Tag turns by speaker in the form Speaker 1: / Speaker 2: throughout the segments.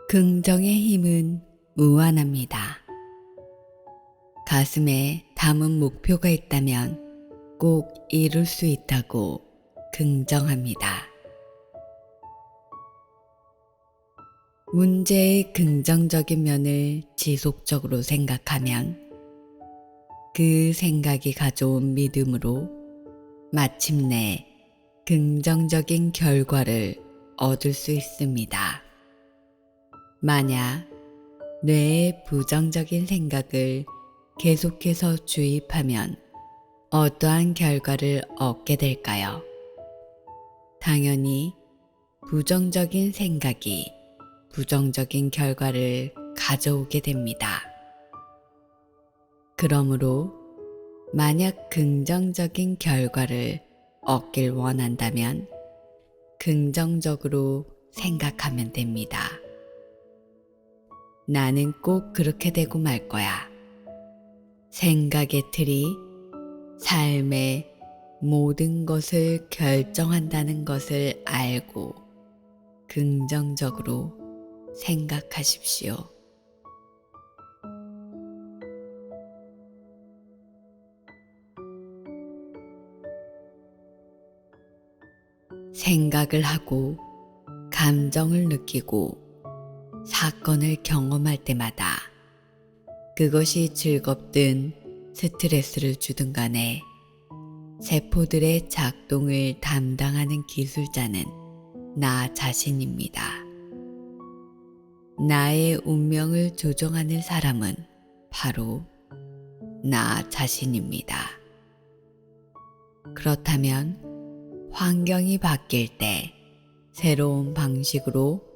Speaker 1: 긍정의 힘은 무한합니다. 가슴에 담은 목표가 있다면 꼭 이룰 수 있다고 긍정합니다. 문제의 긍정적인 면을 지속적으로 생각하면 그 생각이 가져온 믿음으로 마침내 긍정적인 결과를 얻을 수 있습니다. 만약 뇌에 부정적인 생각을 계속해서 주입하면 어떠한 결과를 얻게 될까요? 당연히 부정적인 생각이 부정적인 결과를 가져오게 됩니다. 그러므로 만약 긍정적인 결과를 얻길 원한다면 긍정적으로 생각하면 됩니다. 나는 꼭 그렇게 되고 말 거야. 생각의 틀이 삶의 모든 것을 결정한다는 것을 알고 긍정적으로 생각하십시오. 생각을 하고 감정을 느끼고 사건을 경험할 때마다 그것이 즐겁든 스트레스를 주든 간에 세포들의 작동을 담당하는 기술자는 나 자신입니다. 나의 운명을 조종하는 사람은 바로 나 자신입니다. 그렇다면 환경이 바뀔 때 새로운 방식으로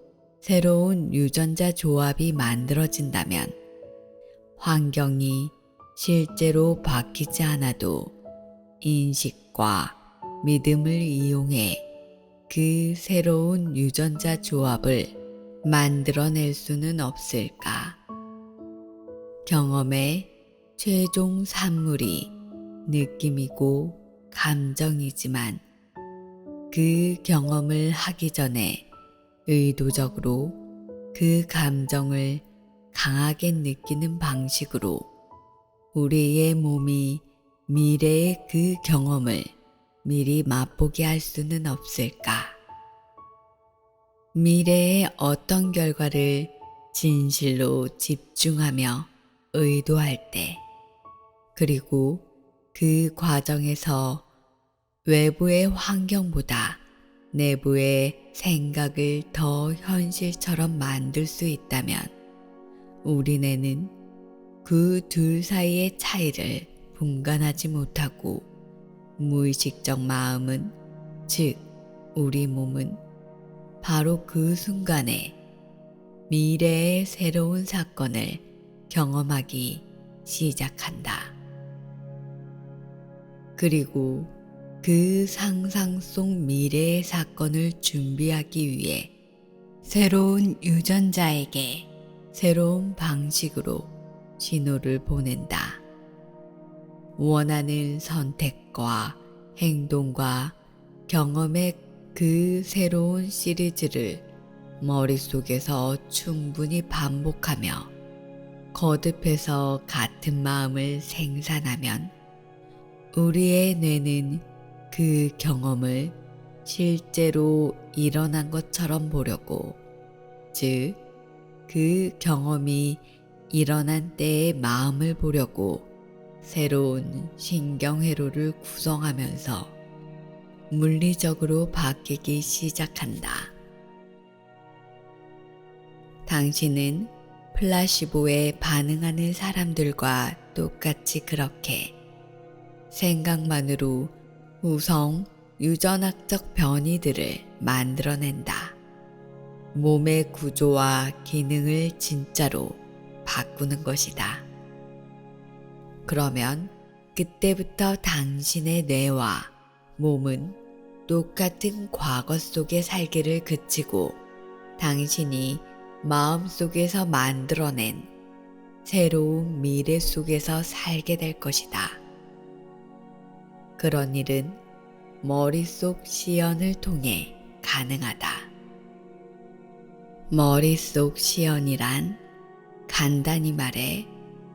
Speaker 1: 새로운 유전자 조합이 만들어진다면 환경이 실제로 바뀌지 않아도 인식과 믿음을 이용해 그 새로운 유전자 조합을 만들어낼 수는 없을까? 경험의 최종 산물이 느낌이고 감정이지만 그 경험을 하기 전에 의도적으로 그 감정을 강하게 느끼는 방식으로 우리의 몸이 미래의 그 경험을 미리 맛보게 할 수는 없을까? 미래의 어떤 결과를 진실로 집중하며 의도할 때, 그리고 그 과정에서 외부의 환경보다 내부의 생각을 더 현실처럼 만들 수 있다면 우리네는 그 둘 사이의 차이를 분간하지 못하고 무의식적 마음은, 즉 우리 몸은 바로 그 순간에 미래의 새로운 사건을 경험하기 시작한다. 그리고 그 상상 속 미래의 사건을 준비하기 위해 새로운 유전자에게 새로운 방식으로 신호를 보낸다. 원하는 선택과 행동과 경험의 그 새로운 시리즈를 머릿속에서 충분히 반복하며 거듭해서 같은 마음을 생산하면 우리의 뇌는 그 경험을 실제로 일어난 것처럼 보려고, 즉, 그 경험이 일어난 때의 마음을 보려고 새로운 신경회로를 구성하면서 물리적으로 바뀌기 시작한다. 당신은 플라시보에 반응하는 사람들과 똑같이 그렇게 생각만으로 우성 유전학적 변이들을 만들어낸다. 몸의 구조와 기능을 진짜로 바꾸는 것이다. 그러면 그때부터 당신의 뇌와 몸은 똑같은 과거 속에 살기를 그치고 당신이 마음속에서 만들어낸 새로운 미래 속에서 살게 될 것이다. 그런 일은 머릿속 시연을 통해 가능하다. 머릿속 시연이란 간단히 말해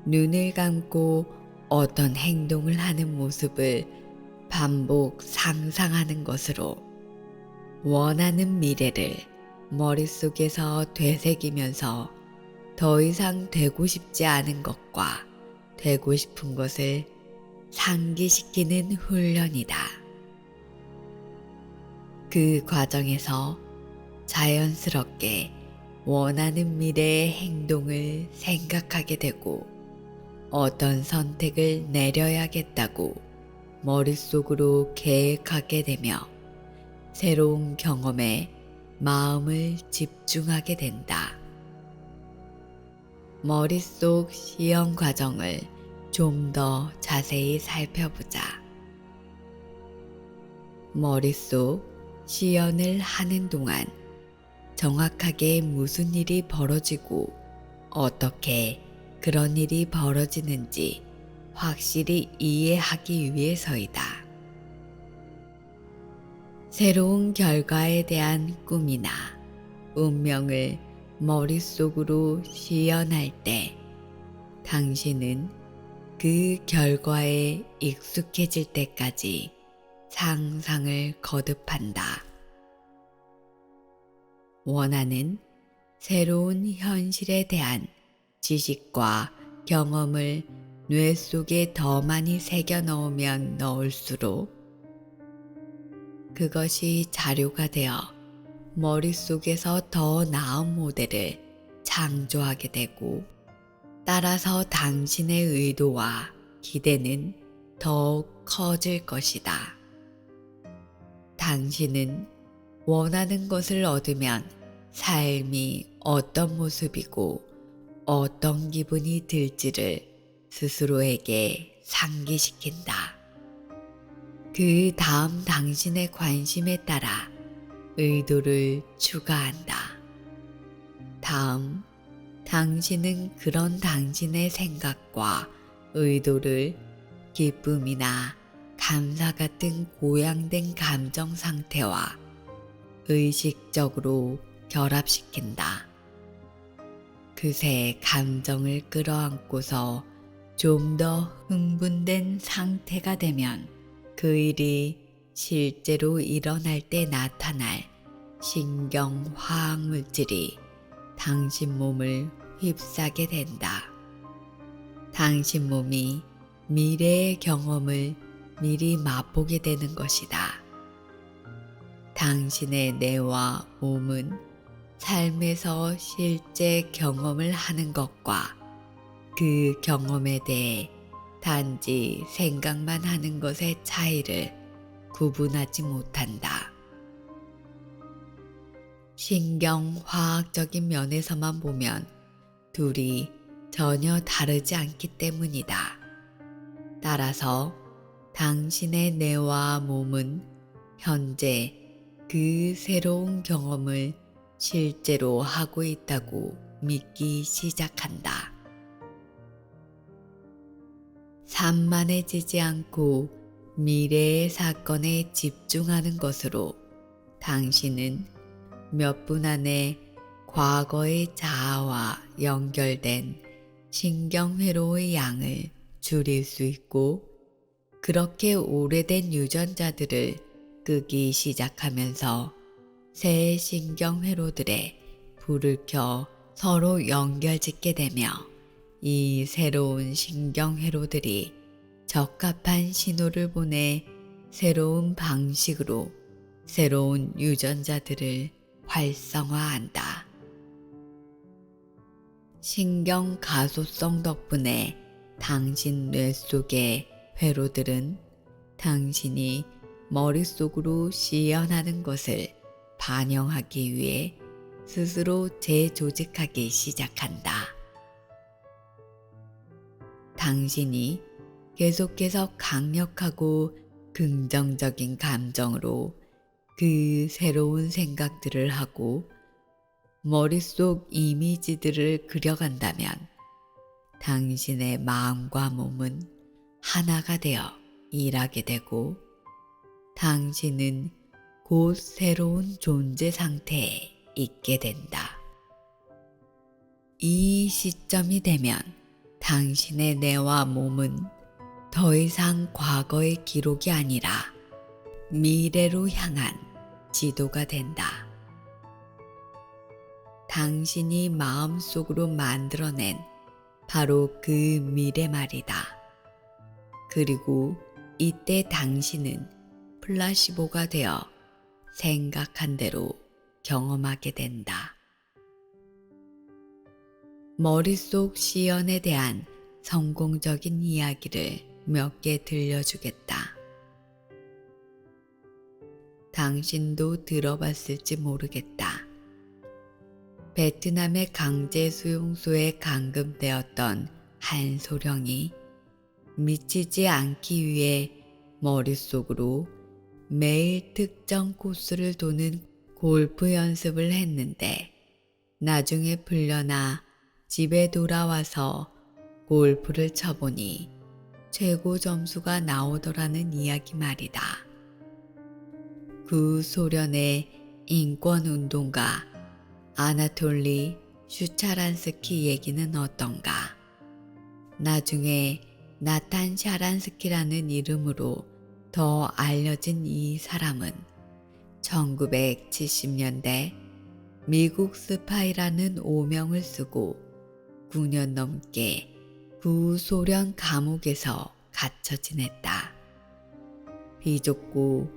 Speaker 1: 눈을 감고 어떤 행동을 하는 모습을 반복 상상하는 것으로 원하는 미래를 머릿속에서 되새기면서 더 이상 되고 싶지 않은 것과 되고 싶은 것을 상기시키는 훈련이다. 그 과정에서 자연스럽게 원하는 미래의 행동을 생각하게 되고 어떤 선택을 내려야겠다고 머릿속으로 계획하게 되며 새로운 경험에 마음을 집중하게 된다. 머릿속 시연 과정을 좀 더 자세히 살펴보자. 머릿속 시연을 하는 동안 정확하게 무슨 일이 벌어지고 어떻게 그런 일이 벌어지는지 확실히 이해하기 위해서이다. 새로운 결과에 대한 꿈이나 운명을 머릿속으로 시연할 때 당신은 그 결과에 익숙해질 때까지 상상을 거듭한다. 원하는 새로운 현실에 대한 지식과 경험을 뇌 속에 더 많이 새겨 넣으면 넣을수록 그것이 자료가 되어 머릿속에서 더 나은 모델을 창조하게 되고 따라서 당신의 의도와 기대는 더욱 커질 것이다. 당신은 원하는 것을 얻으면 삶이 어떤 모습이고 어떤 기분이 들지를 스스로에게 상기시킨다. 그 다음 당신의 관심에 따라 의도를 추가한다. 다음, 당신은 그런 당신의 생각과 의도를 기쁨이나 감사 같은 고양된 감정 상태와 의식적으로 결합시킨다. 그새 감정을 끌어안고서 좀 더 흥분된 상태가 되면 그 일이 실제로 일어날 때 나타날 신경화학 물질이 당신 몸을 휩싸게 된다. 당신 몸이 미래의 경험을 미리 맛보게 되는 것이다. 당신의 뇌와 몸은 삶에서 실제 경험을 하는 것과 그 경험에 대해 단지 생각만 하는 것의 차이를 구분하지 못한다. 신경화학적인 면에서만 보면 둘이 전혀 다르지 않기 때문이다. 따라서 당신의 뇌와 몸은 현재 그 새로운 경험을 실제로 하고 있다고 믿기 시작한다. 산만해지지 않고 미래의 사건에 집중하는 것으로 당신은 몇 분 안에 과거의 자아와 연결된 신경회로의 양을 줄일 수 있고 그렇게 오래된 유전자들을 끄기 시작하면서 새 신경회로들에 불을 켜 서로 연결짓게 되며 이 새로운 신경회로들이 적합한 신호를 보내 새로운 방식으로 새로운 유전자들을 활성화한다. 신경 가소성 덕분에 당신 뇌 속의 회로들은 당신이 머릿속으로 시연하는 것을 반영하기 위해 스스로 재조직하기 시작한다. 당신이 계속해서 강력하고 긍정적인 감정으로 그 새로운 생각들을 하고 머릿속 이미지들을 그려간다면 당신의 마음과 몸은 하나가 되어 일하게 되고 당신은 곧 새로운 존재 상태에 있게 된다. 이 시점이 되면 당신의 뇌와 몸은 더 이상 과거의 기록이 아니라 미래로 향한 지도가 된다. 당신이 마음속으로 만들어낸 바로 그 미래 말이다. 그리고 이때 당신은 플라시보가 되어 생각한 대로 경험하게 된다. 머릿속 시연에 대한 성공적인 이야기를 몇 개 들려주겠다. 당신도 들어봤을지 모르겠다. 베트남의 강제 수용소에 감금되었던 한 소령이 미치지 않기 위해 머릿속으로 매일 특정 코스를 도는 골프 연습을 했는데 나중에 풀려나 집에 돌아와서 골프를 쳐보니 최고 점수가 나오더라는 이야기 말이다. 그 소련의 인권운동가 아나톨리 슈차란스키 얘기는 어떤가? 나중에 나탄 샤란스키라는 이름으로 더 알려진 이 사람은 1970년대 미국 스파이라는 오명을 쓰고 9년 넘게 구소련 감옥에서 갇혀 지냈다. 비좁고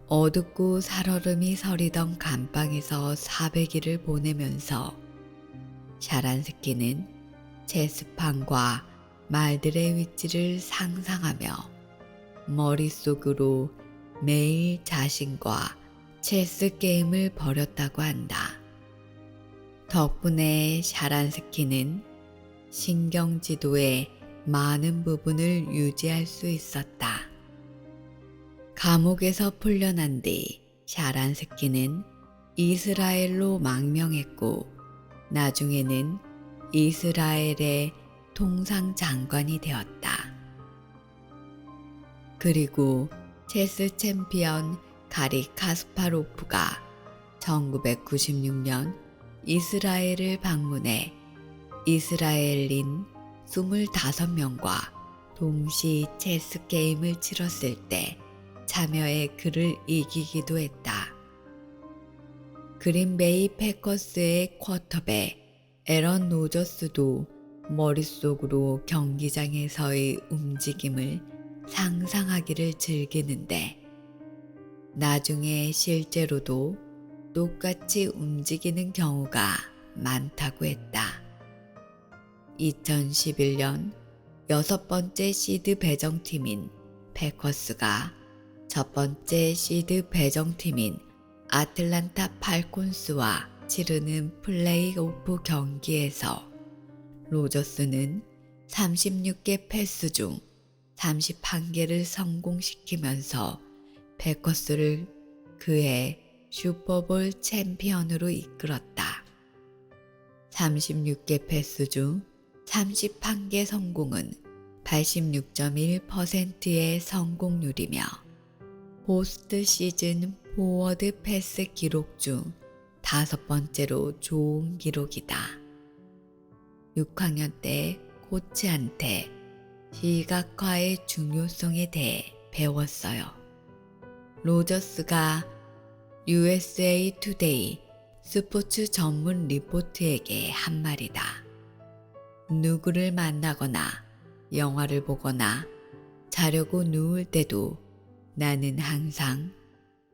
Speaker 1: 어둡고 살얼음이 서리던 감방에서 400일을 보내면서 샤란스키는 체스판과 말들의 위치를 상상하며 머릿속으로 매일 자신과 체스 게임을 벌였다고 한다. 덕분에 샤란스키는 신경지도의 많은 부분을 유지할 수 있었다. 감옥에서 풀려난 뒤 샤란스키는 이스라엘로 망명했고 나중에는 이스라엘의 통상장관이 되었다. 그리고 체스 챔피언 가리 카스파로프가 1996년 이스라엘을 방문해 이스라엘인 25명과 동시 체스 게임을 치렀을 때 참여해 그를 이기기도 했다. 그린베이 패커스의 쿼터백 에런 로저스도 머릿속으로 경기장에서의 움직임을 상상하기를 즐기는데 나중에 실제로도 똑같이 움직이는 경우가 많다고 했다. 2011년 6번째 시드 배정팀인 패커스가 첫 번째 시드 배정팀인 아틀란타 팔콘스와 치르는 플레이오프 경기에서 로저스는 36개 패스 중 31개를 성공시키면서 패커스를 그의 슈퍼볼 챔피언으로 이끌었다. 36개 패스 중 31개 성공은 86.1%의 성공률이며 포스트 시즌 포워드 패스 기록 중 5번째로 좋은 기록이다. 6학년 때 코치한테 시각화의 중요성에 대해 배웠어요. 로저스가 USA 투데이 스포츠 전문 리포트에게 한 말이다. 누구를 만나거나 영화를 보거나 자려고 누울 때도 나는 항상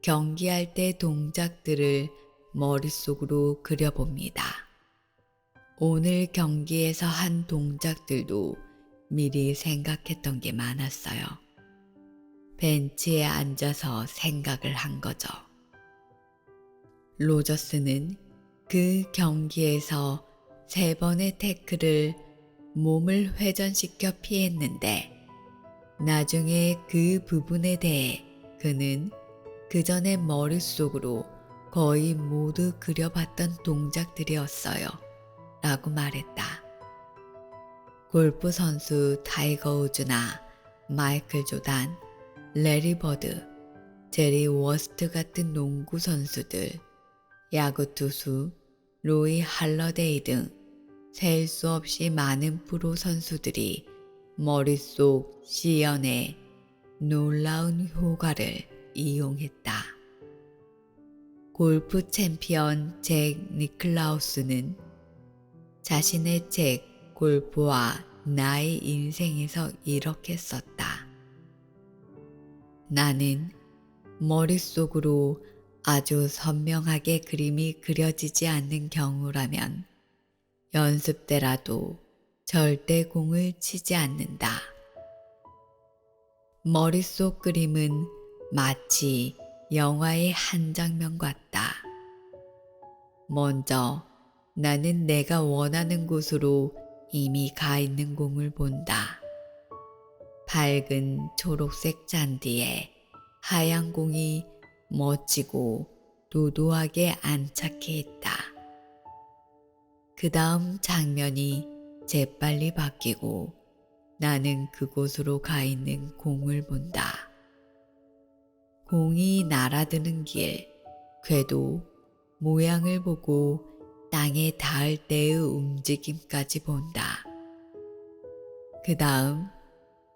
Speaker 1: 경기할 때 동작들을 머릿속으로 그려봅니다. 오늘 경기에서 한 동작들도 미리 생각했던 게 많았어요. 벤치에 앉아서 생각을 한 거죠. 로저스는 그 경기에서 3번의 태클을 몸을 회전시켜 피했는데 나중에 그 부분에 대해 그는 그 전에 머릿속으로 거의 모두 그려봤던 동작들이었어요. 라고 말했다. 골프 선수 타이거 우즈나 마이클 조단, 레리 버드, 제리 워스트 같은 농구 선수들, 야구 투수 로이 할러데이 등 셀 수 없이 많은 프로 선수들이 머릿속 시연의 놀라운 효과를 이용했다. 골프 챔피언 잭 니클라우스는 자신의 책 골프와 나의 인생에서 이렇게 썼다. 나는 머릿속으로 아주 선명하게 그림이 그려지지 않는 경우라면 연습 때라도 절대 공을 치지 않는다. 머릿속 그림은 마치 영화의 한 장면 같다. 먼저 나는 내가 원하는 곳으로 이미 가 있는 공을 본다. 밝은 초록색 잔디에 하얀 공이 멋지고 도도하게 안착해 있다. 그 다음 장면이 재빨리 바뀌고 나는 그곳으로 가 있는 공을 본다. 공이 날아드는 길, 궤도, 모양을 보고 땅에 닿을 때의 움직임까지 본다. 그 다음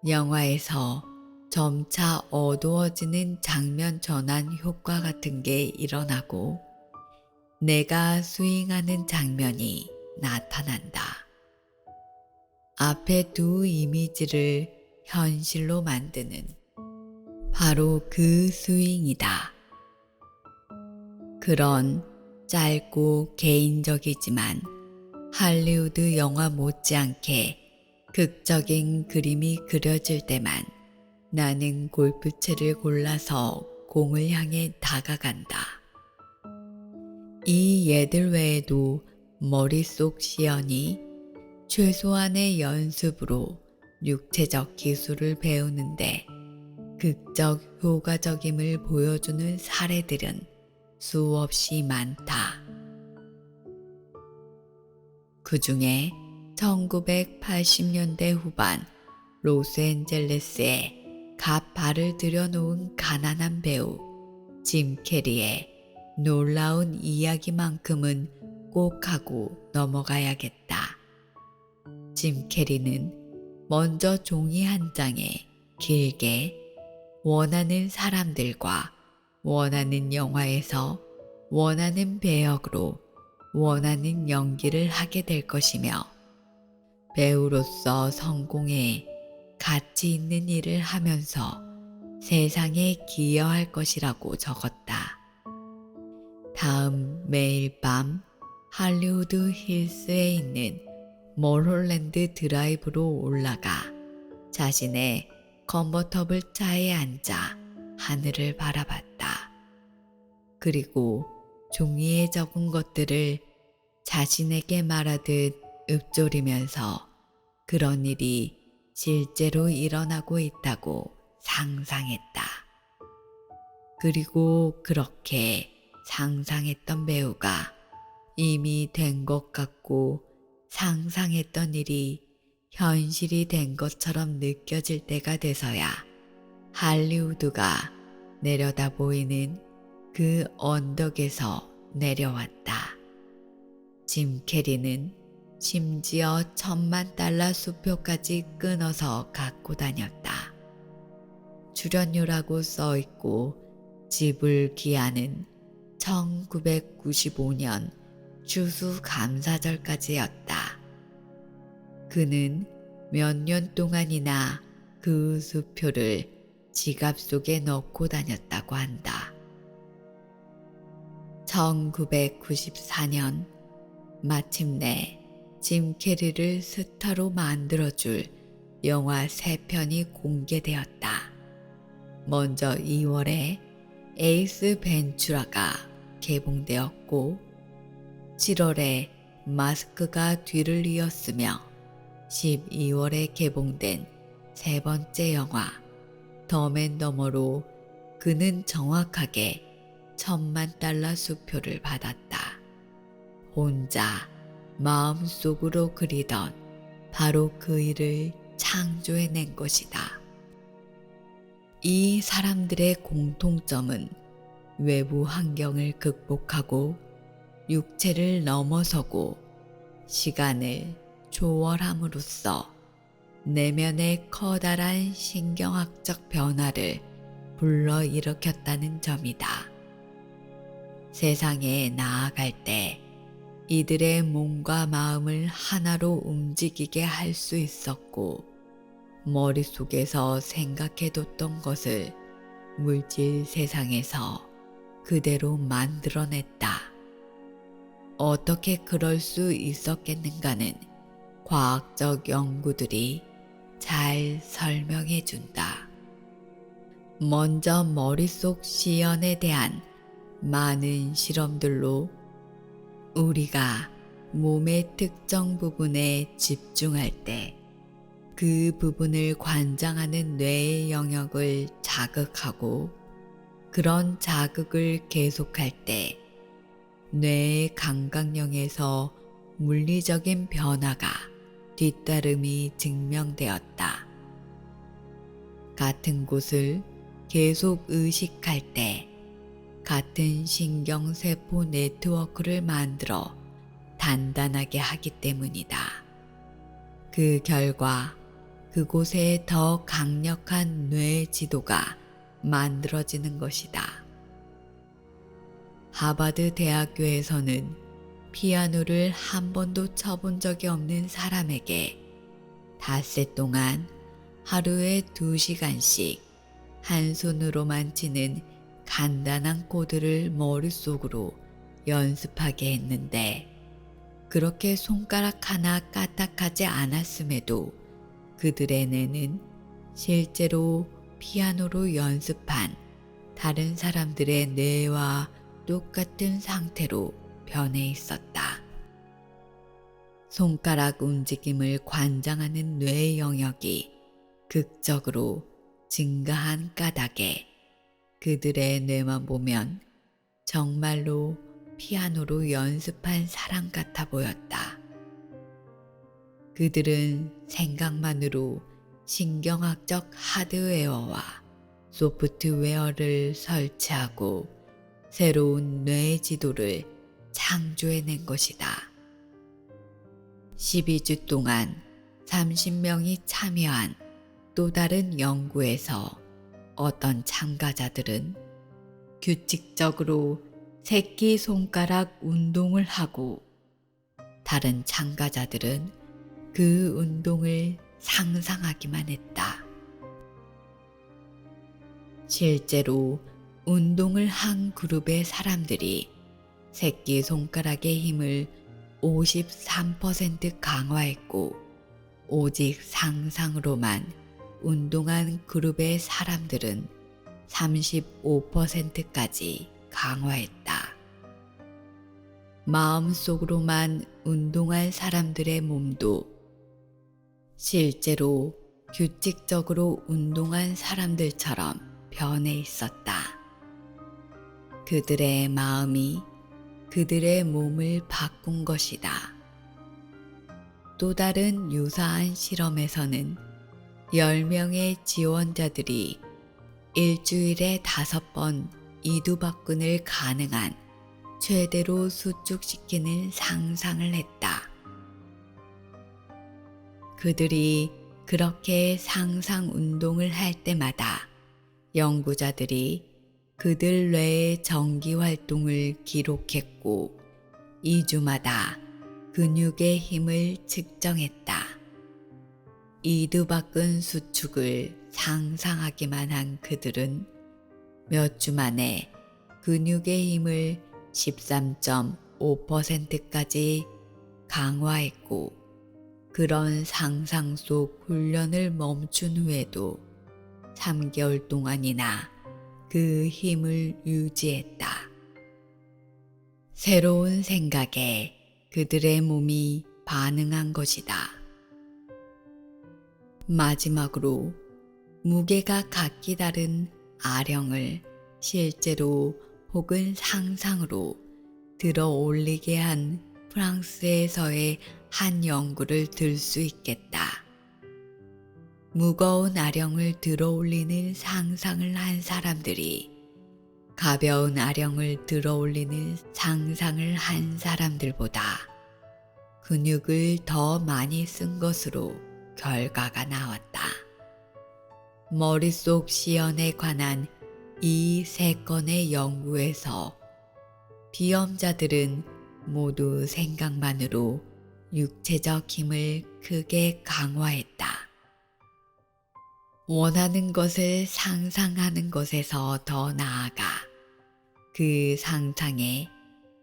Speaker 1: 영화에서 점차 어두워지는 장면 전환 효과 같은 게 일어나고 내가 스윙하는 장면이 나타난다. 앞에 두 이미지를 현실로 만드는 바로 그 스윙이다. 그런 짧고 개인적이지만 할리우드 영화 못지않게 극적인 그림이 그려질 때만 나는 골프채를 골라서 공을 향해 다가간다. 이 예들 외에도 머릿속 시연이 최소한의 연습으로 육체적 기술을 배우는데 극적 효과적임을 보여주는 사례들은 수없이 많다. 그 중에 1980년대 후반 로스앤젤레스에 갓 발을 들여놓은 가난한 배우 짐 캐리의 놀라운 이야기만큼은 꼭 하고 넘어가야겠다. 짐 캐리는 먼저 종이 한 장에 길게 원하는 사람들과 원하는 영화에서 원하는 배역으로 원하는 연기를 하게 될 것이며 배우로서 성공에 가치 있는 일을 하면서 세상에 기여할 것이라고 적었다. 다음 매일 밤 할리우드 힐스에 있는 멀홀랜드 드라이브로 올라가 자신의 컨버터블 차에 앉아 하늘을 바라봤다. 그리고 종이에 적은 것들을 자신에게 말하듯 읊조리면서 그런 일이 실제로 일어나고 있다고 상상했다. 그리고 그렇게 상상했던 배우가 이미 된 것 같고 상상했던 일이 현실이 된 것처럼 느껴질 때가 돼서야 할리우드가 내려다 보이는 그 언덕에서 내려왔다. 짐 캐리는 심지어 $10,000 수표까지 끊어서 갖고 다녔다. 출연료라고 써있고 지불 기한은 1995년 추수감사절까지였다. 그는 몇 년 동안이나 그 수표를 지갑 속에 넣고 다녔다고 한다. 1994년 마침내 짐 캐리를 스타로 만들어줄 영화 3편이 공개되었다. 먼저 2월에 에이스 벤츄라가 개봉되었고 7월에 마스크가 뒤를 이었으며 12월에 개봉된 세 번째 영화 덤앤더머로 그는 정확하게 $10,000 수표를 받았다. 혼자 마음속으로 그리던 바로 그 일을 창조해낸 것이다. 이 사람들의 공통점은 외부 환경을 극복하고 육체를 넘어서고 시간을 초월함으로써 내면의 커다란 신경학적 변화를 불러일으켰다는 점이다. 세상에 나아갈 때 이들의 몸과 마음을 하나로 움직이게 할 수 있었고, 머릿속에서 생각해뒀던 것을 물질 세상에서 그대로 만들어냈다. 어떻게 그럴 수 있었겠는가는 과학적 연구들이 잘 설명해준다. 먼저 머릿속 시연에 대한 많은 실험들로 우리가 몸의 특정 부분에 집중할 때 그 부분을 관장하는 뇌의 영역을 자극하고, 그런 자극을 계속할 때 뇌의 감각령에서 물리적인 변화가 뒤따름이 증명되었다. 같은 곳을 계속 의식할 때 같은 신경세포 네트워크를 만들어 단단하게 하기 때문이다. 그 결과 그곳에 더 강력한 뇌 지도가 만들어지는 것이다. 하버드 대학교에서는 피아노를 한 번도 쳐본 적이 없는 사람에게 닷새 동안 하루에 2시간씩 한 손으로만 치는 간단한 코드를 머릿속으로 연습하게 했는데, 그렇게 손가락 하나 까딱하지 않았음에도 그들의 뇌는 실제로 피아노로 연습한 다른 사람들의 뇌와 똑같은 상태로 변해 있었다. 손가락 움직임을 관장하는 뇌의 영역이 극적으로 증가한 까닭에 그들의 뇌만 보면 정말로 피아노로 연습한 사람 같아 보였다. 그들은 생각만으로 신경학적 하드웨어와 소프트웨어를 설치하고 새로운 뇌 지도를 창조해낸 것이다. 12주 동안 30명이 참여한 또 다른 연구에서 어떤 참가자들은 규칙적으로 새끼손가락 운동을 하고, 다른 참가자들은 그 운동을 상상하기만 했다. 실제로 운동을 한 그룹의 사람들이 새끼손가락의 힘을 53% 강화했고, 오직 상상으로만 운동한 그룹의 사람들은 35%까지 강화했다. 마음속으로만 운동한 사람들의 몸도 실제로 규칙적으로 운동한 사람들처럼 변해 있었다. 그들의 마음이 그들의 몸을 바꾼 것이다. 또 다른 유사한 실험에서는 10명의 지원자들이 일주일에 5번 이두박근을 가능한 최대로 수축시키는 상상을 했다. 그들이 그렇게 상상 운동을 할 때마다 연구자들이 그들 뇌의 전기 활동을 기록했고, 2주마다 근육의 힘을 측정했다. 이두박근 수축을 상상하기만 한 그들은 몇 주 만에 근육의 힘을 13.5%까지 강화했고, 그런 상상 속 훈련을 멈춘 후에도 3개월 동안이나 그 힘을 유지했다. 새로운 생각에 그들의 몸이 반응한 것이다. 마지막으로 무게가 각기 다른 아령을 실제로 혹은 상상으로 들어 올리게 한 프랑스에서의 한 연구를 들 수 있겠다. 무거운 아령을 들어 올리는 상상을 한 사람들이 가벼운 아령을 들어 올리는 상상을 한 사람들보다 근육을 더 많이 쓴 것으로 결과가 나왔다. 머릿속 시연에 관한 이 세 건의 연구에서 비염자들은 모두 생각만으로 육체적 힘을 크게 강화했다. 원하는 것을 상상하는 것에서 더 나아가 그 상상에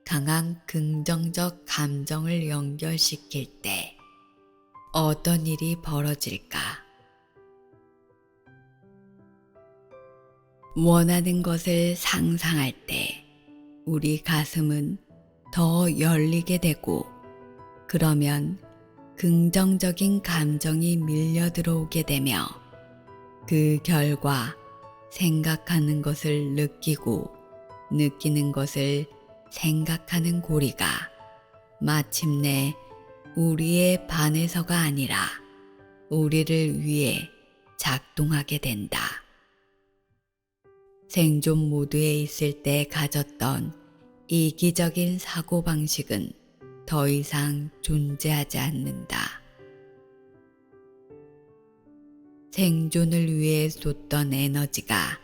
Speaker 1: 강한 긍정적 감정을 연결시킬 때 어떤 일이 벌어질까? 원하는 것을 상상할 때 우리 가슴은 더 열리게 되고, 그러면 긍정적인 감정이 밀려 들어오게 되며 그 결과 생각하는 것을 느끼고 느끼는 것을 생각하는 고리가 마침내 우리에 반해서가 아니라 우리를 위해 작동하게 된다. 생존 모드에 있을 때 가졌던 이기적인 사고방식은 더 이상 존재하지 않는다. 생존을 위해 쏟던 에너지가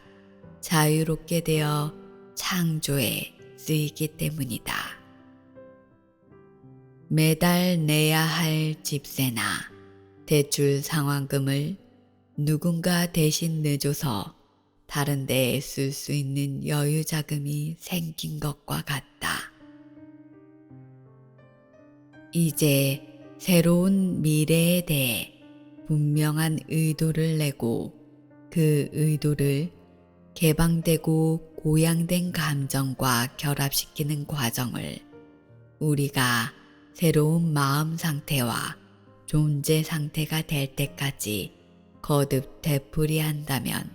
Speaker 1: 자유롭게 되어 창조에 쓰이기 때문이다. 매달 내야 할 집세나 대출 상환금을 누군가 대신 내줘서 다른 데에 쓸 수 있는 여유 자금이 생긴 것과 같다. 이제 새로운 미래에 대해 분명한 의도를 내고 그 의도를 개방되고 고양된 감정과 결합시키는 과정을 우리가 새로운 마음 상태와 존재 상태가 될 때까지 거듭 되풀이한다면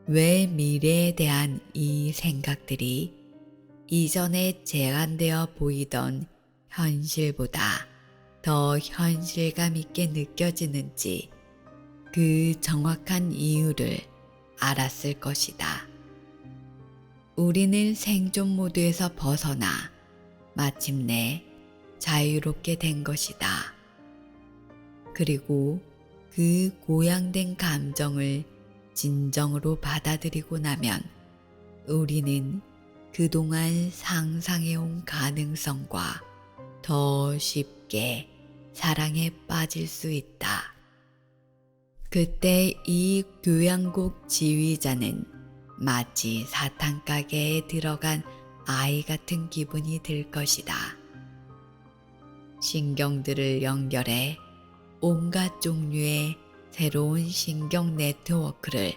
Speaker 1: 왜 미래에 대한 이 생각들이 이전에 제한되어 보이던 현실보다 더 현실감 있게 느껴지는지 그 정확한 이유를 알았을 것이다. 우리는 생존 모드에서 벗어나 마침내 자유롭게 된 것이다. 그리고 그 고양된 감정을 진정으로 받아들이고 나면 우리는 그동안 상상해온 가능성과 더 쉽게 사랑에 빠질 수 있다. 그때 이 교양곡 지휘자는 마치 사탕 가게에 들어간 아이 같은 기분이 들 것이다. 신경들을 연결해 온갖 종류의 새로운 신경 네트워크를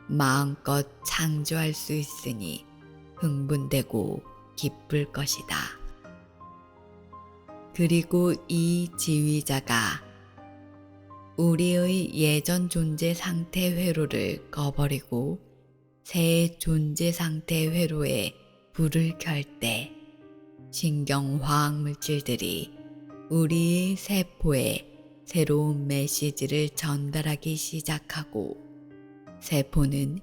Speaker 1: 마음껏 창조할 수 있으니 흥분되고 기쁠 것이다. 그리고 이 지휘자가 우리의 예전 존재 상태 회로를 꺼버리고 새 존재 상태 회로에 불을 켤 때 신경화학 물질들이 우리의 세포에 새로운 메시지를 전달하기 시작하고 세포는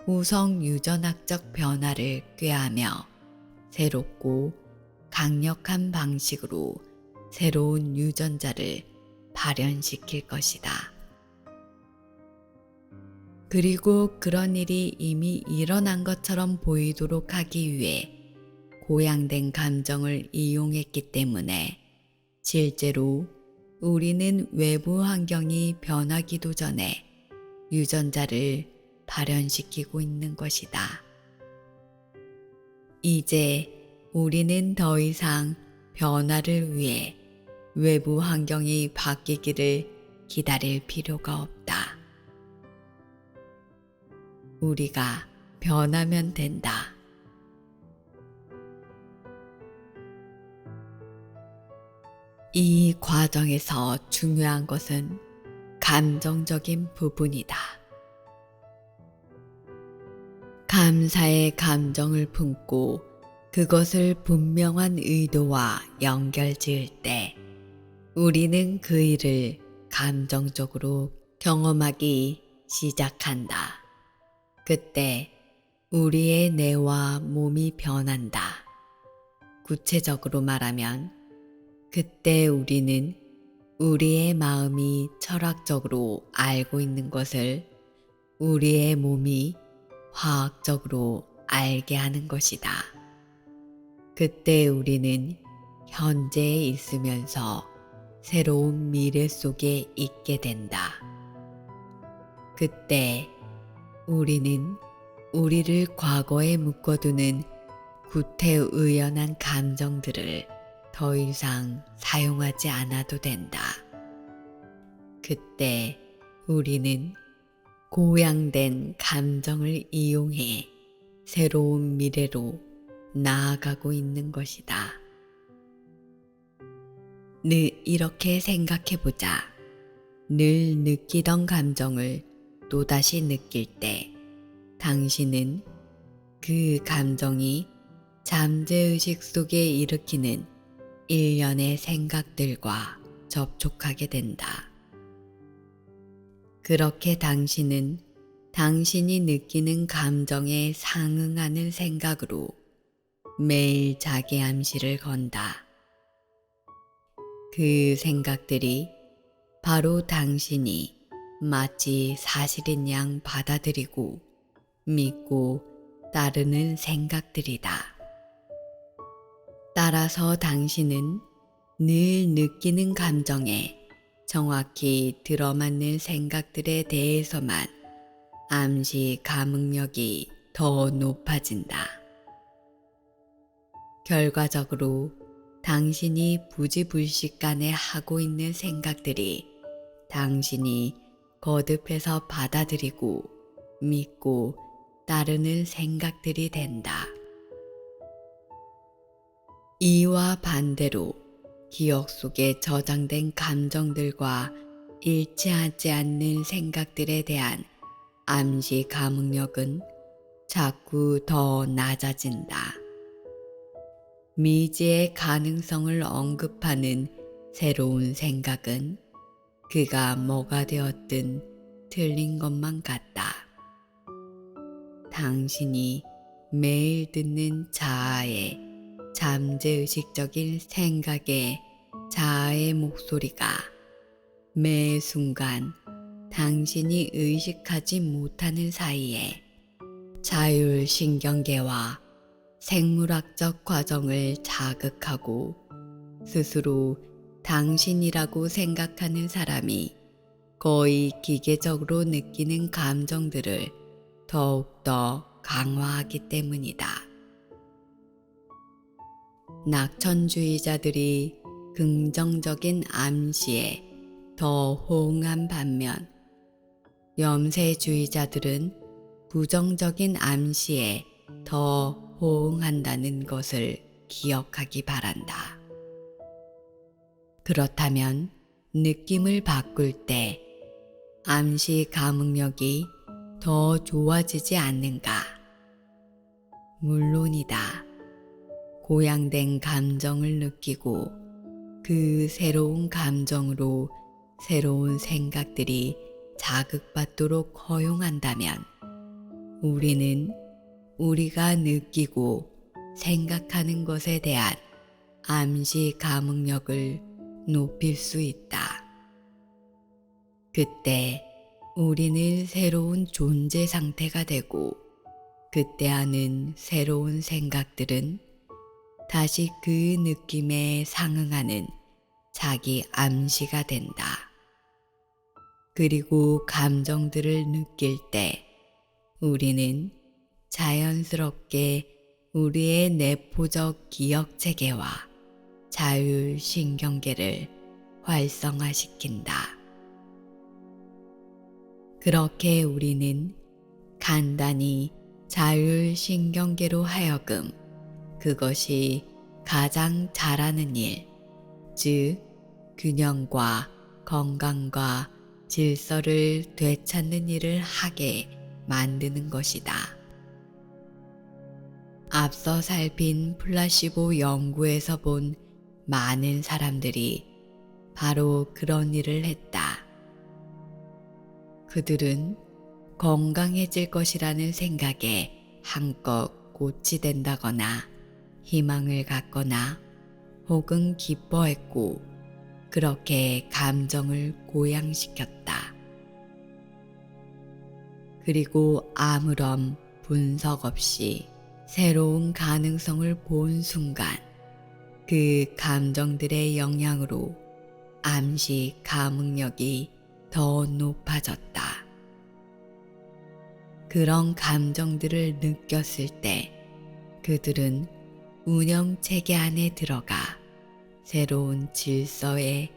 Speaker 1: 후성 유전학적 변화를 꾀하며 새롭고 강력한 방식으로 새로운 유전자를 발현시킬 것이다. 그리고 그런 일이 이미 일어난 것처럼 보이도록 하기 위해 고양된 감정을 이용했기 때문에 실제로 우리는 외부 환경이 변하기도 전에 유전자를 발현시키고 있는 것이다. 이제 우리는 더 이상 변화를 위해 외부 환경이 바뀌기를 기다릴 필요가 없다. 우리가 변하면 된다. 이 과정에서 중요한 것은 감정적인 부분이다. 감사의 감정을 품고 그것을 분명한 의도와 연결지을 때 우리는 그 일을 감정적으로 경험하기 시작한다. 그때 우리의 뇌와 몸이 변한다. 구체적으로 말하면 그때 우리는 우리의 마음이 철학적으로 알고 있는 것을 우리의 몸이 화학적으로 알게 하는 것이다. 그때 우리는 현재에 있으면서 새로운 미래 속에 있게 된다. 그때 우리는 우리를 과거에 묶어두는 구태의연한 감정들을 더 이상 사용하지 않아도 된다. 그때 우리는 고양된 감정을 이용해 새로운 미래로 나아가고 있는 것이다. 늘 이렇게 생각해보자. 늘 느끼던 감정을 또다시 느낄 때 당신은 그 감정이 잠재의식 속에 일으키는 일련의 생각들과 접촉하게 된다. 그렇게 당신은 당신이 느끼는 감정에 상응하는 생각으로 매일 자기 암시를 건다. 그 생각들이 바로 당신이 마치 사실인 양 받아들이고 믿고 따르는 생각들이다. 따라서 당신은 늘 느끼는 감정에 정확히 들어맞는 생각들에 대해서만 암시 감응력이 더 높아진다. 결과적으로 당신이 부지불식간에 하고 있는 생각들이 당신이 거듭해서 받아들이고 믿고 따르는 생각들이 된다. 이와 반대로 기억 속에 저장된 감정들과 일치하지 않는 생각들에 대한 암시 감응력은 자꾸 더 낮아진다. 미지의 가능성을 언급하는 새로운 생각은 그가 뭐가 되었든 틀린 것만 같다. 당신이 매일 듣는 자아의 잠재의식적인 생각의 자아의 목소리가 매 순간 당신이 의식하지 못하는 사이에 자율신경계와 생물학적 과정을 자극하고 스스로 당신이라고 생각하는 사람이 거의 기계적으로 느끼는 감정들을 더욱더 강화하기 때문이다. 낙천주의자들이 긍정적인 암시에 더 호응한 반면 염세주의자들은 부정적인 암시에 더 호응한다는 것을 기억하기 바란다. 그렇다면 느낌을 바꿀 때 암시 감응력이 더 좋아지지 않는가? 물론이다. 고양된 감정을 느끼고 그 새로운 감정으로 새로운 생각들이 자극받도록 허용한다면 우리는 우리가 느끼고 생각하는 것에 대한 암시 감응력을 높일 수 있다. 그때 우리는 새로운 존재 상태가 되고 그때 하는 새로운 생각들은 다시 그 느낌에 상응하는 자기 암시가 된다. 그리고 감정들을 느낄 때 우리는 자연스럽게 우리의 내포적 기억 체계와 자율신경계를 활성화시킨다. 그렇게 우리는 간단히 자율신경계로 하여금 그것이 가장 잘하는 일, 즉 균형과 건강과 질서를 되찾는 일을 하게 만드는 것이다. 앞서 살핀 플라시보 연구에서 본 많은 사람들이 바로 그런 일을 했다. 그들은 건강해질 것이라는 생각에 한껏 고치된다거나 희망을 갖거나 혹은 기뻐했고 그렇게 감정을 고양시켰다. 그리고 아무런 분석 없이 새로운 가능성을 본 순간 그 감정들의 영향으로 암시 감응력이 더 높아졌다. 그런 감정들을 느꼈을 때 그들은 운영 체계 안에 들어가 새로운 질서의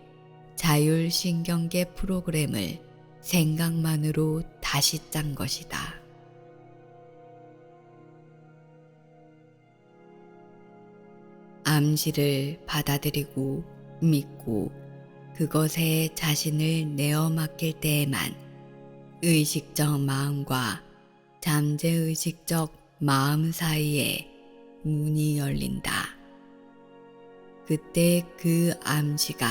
Speaker 1: 자율신경계 프로그램을 생각만으로 다시 짠 것이다. 암시를 받아들이고 믿고 그것에 자신을 내어 맡길 때에만 의식적 마음과 잠재의식적 마음 사이에 문이 열린다. 그때 그 암시가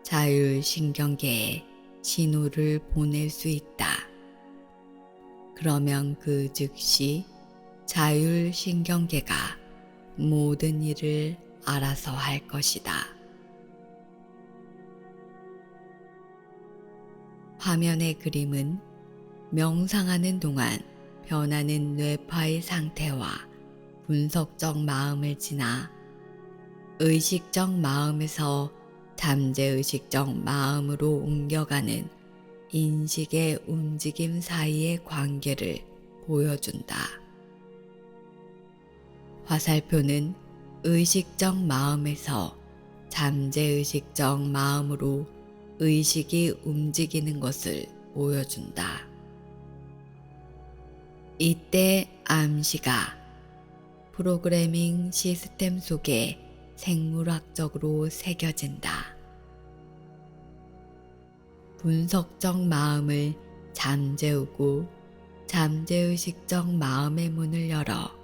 Speaker 1: 자율신경계에 신호를 보낼 수 있다. 그러면 그 즉시 자율신경계가 모든 일을 알아서 할 것이다. 화면의 그림은 명상하는 동안 변하는 뇌파의 상태와 분석적 마음을 지나 의식적 마음에서 잠재의식적 마음으로 옮겨가는 인식의 움직임 사이의 관계를 보여준다. 화살표는 의식적 마음에서 잠재의식적 마음으로 의식이 움직이는 것을 보여준다. 이때 암시가 프로그래밍 시스템 속에 생물학적으로 새겨진다. 분석적 마음을 잠재우고 잠재의식적 마음의 문을 열어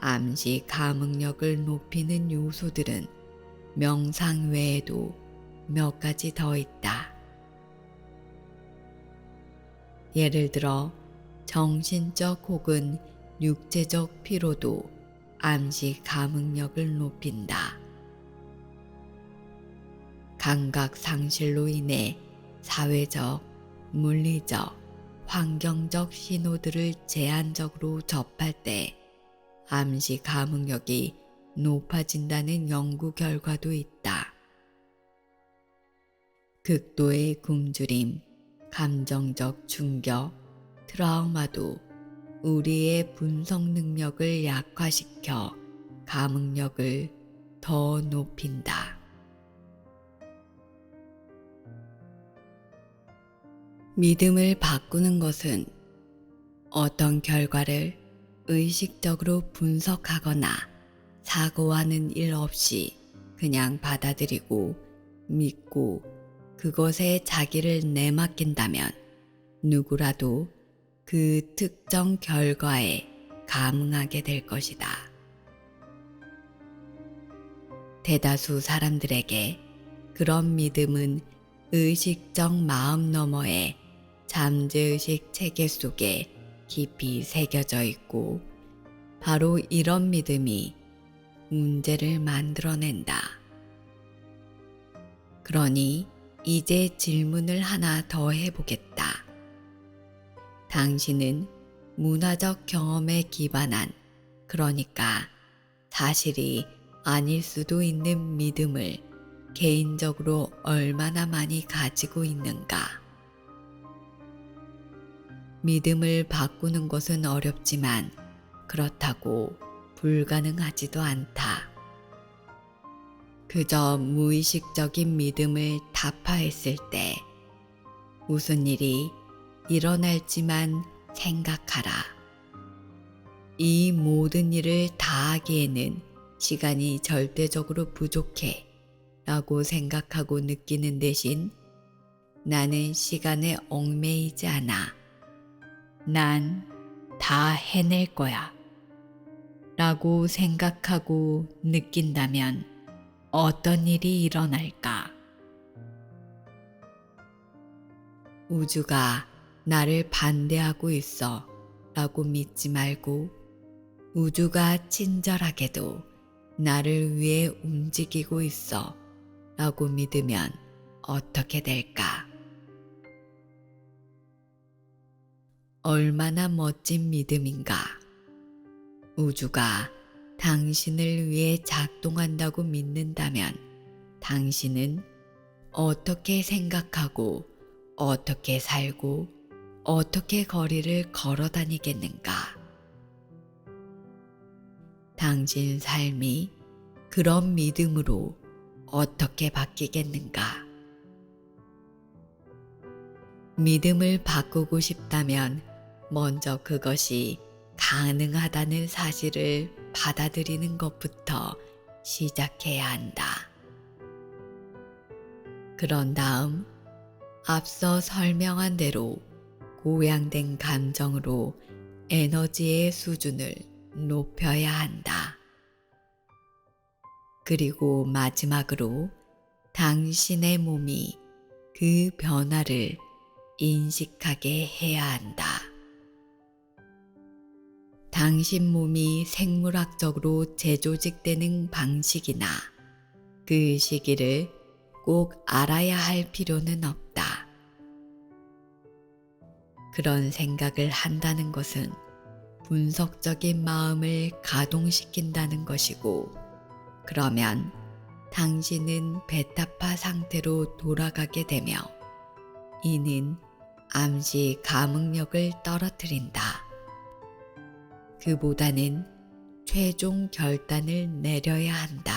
Speaker 1: 암시 감응력을 높이는 요소들은 명상 외에도 몇 가지 더 있다. 예를 들어 정신적 혹은 육체적 피로도 암시 감응력을 높인다. 감각 상실로 인해 사회적, 물리적, 환경적 신호들을 제한적으로 접할 때 암시 감응력이 높아진다는 연구 결과도 있다. 극도의 굶주림, 감정적 충격, 트라우마도 우리의 분석 능력을 약화시켜 감응력을 더 높인다. 믿음을 바꾸는 것은 어떤 결과를 의식적으로 분석하거나 사고하는 일 없이 그냥 받아들이고 믿고 그것에 자기를 내맡긴다면 누구라도 그 특정 결과에 감응하게 될 것이다. 대다수 사람들에게 그런 믿음은 의식적 마음 너머에 잠재의식 체계 속에 깊이 새겨져 있고 바로 이런 믿음이 문제를 만들어낸다. 그러니 이제 질문을 하나 더 해보겠다. 당신은 문화적 경험에 기반한, 그러니까 사실이 아닐 수도 있는 믿음을 개인적으로 얼마나 많이 가지고 있는가? 믿음을 바꾸는 것은 어렵지만 그렇다고 불가능하지도 않다. 그저 무의식적인 믿음을 타파했을 때 무슨 일이 일어날지만 생각하라. 이 모든 일을 다 하기에는 시간이 절대적으로 부족해 라고 생각하고 느끼는 대신 나는 시간에 얽매이지 않아. 난 다 해낼 거야 라고 생각하고 느낀다면 어떤 일이 일어날까? 우주가 나를 반대하고 있어 라고 믿지 말고 우주가 친절하게도 나를 위해 움직이고 있어 라고 믿으면 어떻게 될까? 얼마나 멋진 믿음인가? 우주가 당신을 위해 작동한다고 믿는다면 당신은 어떻게 생각하고 어떻게 살고 어떻게 거리를 걸어 다니겠는가? 당신 삶이 그런 믿음으로 어떻게 바뀌겠는가? 믿음을 바꾸고 싶다면 먼저 그것이 가능하다는 사실을 받아들이는 것부터 시작해야 한다. 그런 다음 앞서 설명한 대로 고양된 감정으로 에너지의 수준을 높여야 한다. 그리고 마지막으로 당신의 몸이 그 변화를 인식하게 해야 한다. 당신 몸이 생물학적으로 재조직되는 방식이나 그 시기를 꼭 알아야 할 필요는 없다. 그런 생각을 한다는 것은 분석적인 마음을 가동시킨다는 것이고, 그러면 당신은 베타파 상태로 돌아가게 되며 이는 암시 감응력을 떨어뜨린다. 그보다는 최종 결단을 내려야 한다.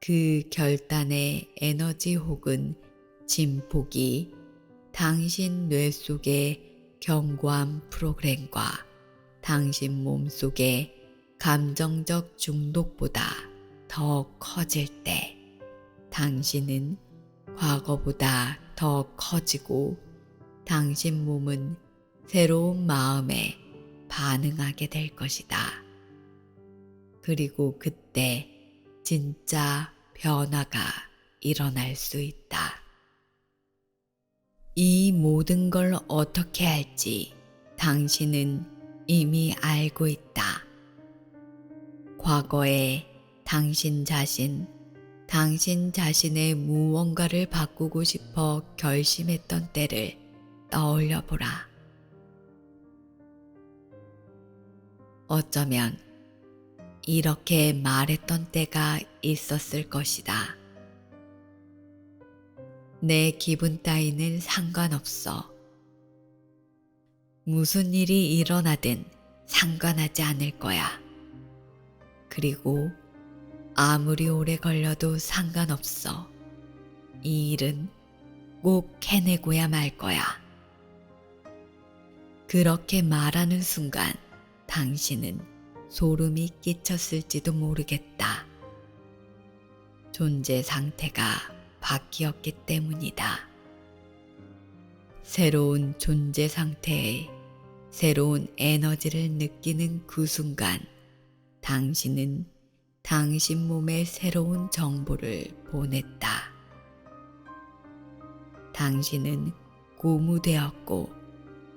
Speaker 1: 그 결단의 에너지 혹은 진폭이 당신 뇌 속의 견고한 프로그램과 당신 몸 속의 감정적 중독보다 더 커질 때 당신은 과거보다 더 커지고 당신 몸은 새로운 마음에 반응하게 될 것이다. 그리고 그때 진짜 변화가 일어날 수 있다. 이 모든 걸 어떻게 할지 당신은 이미 알고 있다. 과거에 당신 자신의 무언가를 바꾸고 싶어 결심했던 때를 떠올려 보라. 어쩌면 이렇게 말했던 때가 있었을 것이다. 내 기분 따위는 상관없어. 무슨 일이 일어나든 상관하지 않을 거야. 그리고 아무리 오래 걸려도 상관없어. 이 일은 꼭 해내고야 말 거야. 그렇게 말하는 순간 당신은 소름이 끼쳤을지도 모르겠다. 존재 상태가 바뀌었기 때문이다. 새로운 존재 상태에 새로운 에너지를 느끼는 그 순간 당신은 당신 몸에 새로운 정보를 보냈다. 당신은 고무되었고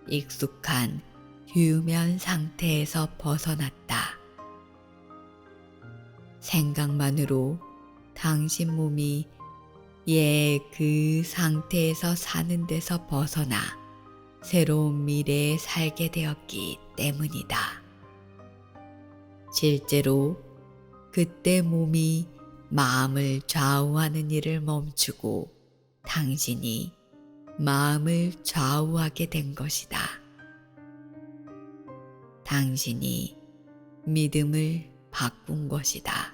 Speaker 1: 익숙한 휴면 상태에서 벗어났다. 생각만으로 당신 몸이 그 상태에서 사는 데서 벗어나 새로운 미래에 살게 되었기 때문이다. 실제로 그때 몸이 마음을 좌우하는 일을 멈추고 당신이 마음을 좌우하게 된 것이다. 당신이 믿음을 바꾼 것이다.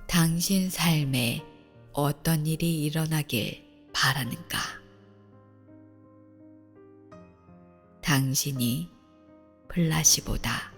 Speaker 1: 당신 삶에 어떤 일이 일어나길 바라는가? 당신이 플라시보다.